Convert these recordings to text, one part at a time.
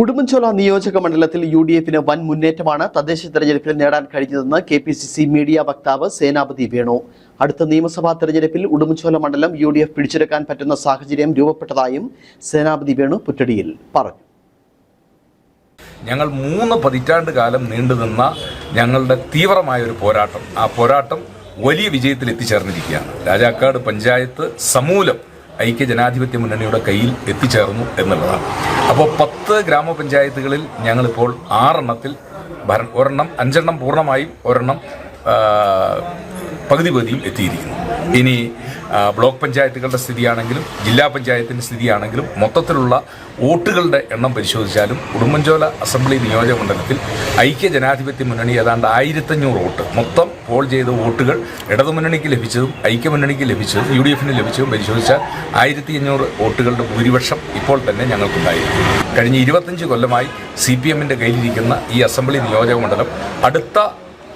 ഉടുമ്പൻചോല നിയോജക മണ്ഡലത്തിൽ UDF-ന് വൻ മുന്നേറ്റമാണ് തദ്ദേശ തെരഞ്ഞെടുപ്പിൽ നേടാൻ കഴിഞ്ഞതെന്ന് KPCC മീഡിയ വക്താവ് സേനാപതി വേണു. അടുത്ത നിയമസഭാ തെരഞ്ഞെടുപ്പിൽ ഉടുമ്പൻചോല മണ്ഡലം UDF പിടിച്ചെടുക്കാൻ പറ്റുന്ന സാഹചര്യം രൂപപ്പെട്ടതായും സേനാപതി വേണു പുറ്റടിയിൽ പറഞ്ഞു. ഞങ്ങൾ 3 പതിറ്റാണ്ട് കാലം നീണ്ടുനിന്ന ഞങ്ങളുടെ തീവ്രമായ ഒരു പോരാട്ടം, ആ പോരാട്ടം വലിയ വിജയത്തിൽ എത്തിച്ചേർന്നിരിക്കുകയാണ്. രാജാക്കാട് പഞ്ചായത്ത് സമൂലം ഐക്യ ജനാധിപത്യ മുന്നണിയുടെ കയ്യിൽ എത്തിച്ചേർന്നു എന്നുള്ളതാണ്. അപ്പോൾ 10 ഗ്രാമപഞ്ചായത്തുകളിൽ ഞങ്ങളിപ്പോൾ 6 എണ്ണത്തിൽ 5 എണ്ണം പൂർണ്ണമായും 1 എണ്ണം പകുതിയും എത്തിയിരിക്കുന്നു. ഇനി ബ്ലോക്ക് പഞ്ചായത്തുകളുടെ സ്ഥിതിയാണെങ്കിലും ജില്ലാ പഞ്ചായത്തിൻ്റെ സ്ഥിതിയാണെങ്കിലും മൊത്തത്തിലുള്ള വോട്ടുകളുടെ എണ്ണം പരിശോധിച്ചാലും ഉടുമ്പൻചോല അസംബ്ലി നിയോജക മണ്ഡലത്തിൽ ഐക്യ ജനാധിപത്യ മുന്നണി ഏതാണ്ട് 1500 വോട്ട്, മൊത്തം പോൾ ചെയ്ത വോട്ടുകൾ ഇടതുമുന്നണിക്ക് ലഭിച്ചതും ഐക്യമുന്നണിക്ക് ലഭിച്ചതും UDF-ന് ലഭിച്ചതും പരിശോധിച്ചാൽ 1500 വോട്ടുകളുടെ ഭൂരിപക്ഷം ഇപ്പോൾ തന്നെ ഞങ്ങൾക്കുണ്ടായിരുന്നു. കഴിഞ്ഞ 25 കൊല്ലമായി CPM-ൻ്റെ കയ്യിലിരിക്കുന്ന ഈ അസംബ്ലി നിയോജക മണ്ഡലം അടുത്ത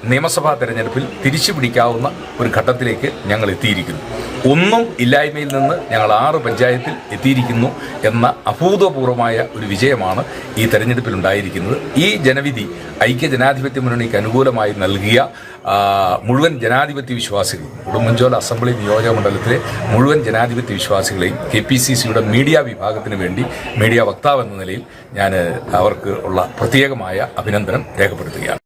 നിയമസഭാ തെരഞ്ഞെടുപ്പിൽ തിരിച്ചു പിടിക്കാവുന്ന ഒരു ഘട്ടത്തിലേക്ക് ഞങ്ങൾ എത്തിയിരിക്കുന്നു. ഒന്നും ഇല്ലായ്മയിൽ നിന്ന് ഞങ്ങൾ 6 പഞ്ചായത്തിൽ എത്തിയിരിക്കുന്നു എന്ന അഭൂതപൂർവമായ ഒരു വിജയമാണ് ഈ തെരഞ്ഞെടുപ്പിൽ ഉണ്ടായിരിക്കുന്നത്. ഈ ജനവിധി ഐക്യ ജനാധിപത്യ മുന്നണിക്ക് അനുകൂലമായി നൽകിയ മുഴുവൻ ജനാധിപത്യ വിശ്വാസികളും, ഉടുമ്പൻചോല അസംബ്ലി നിയോജക മണ്ഡലത്തിലെ മുഴുവൻ ജനാധിപത്യ വിശ്വാസികളെയും KPCC-യുടെ മീഡിയ വിഭാഗത്തിന് വേണ്ടി മീഡിയ വക്താവ് എന്ന നിലയിൽ ഞാൻ അവർക്ക് ഉള്ള പ്രത്യേകമായ അഭിനന്ദനം രേഖപ്പെടുത്തുകയാണ്.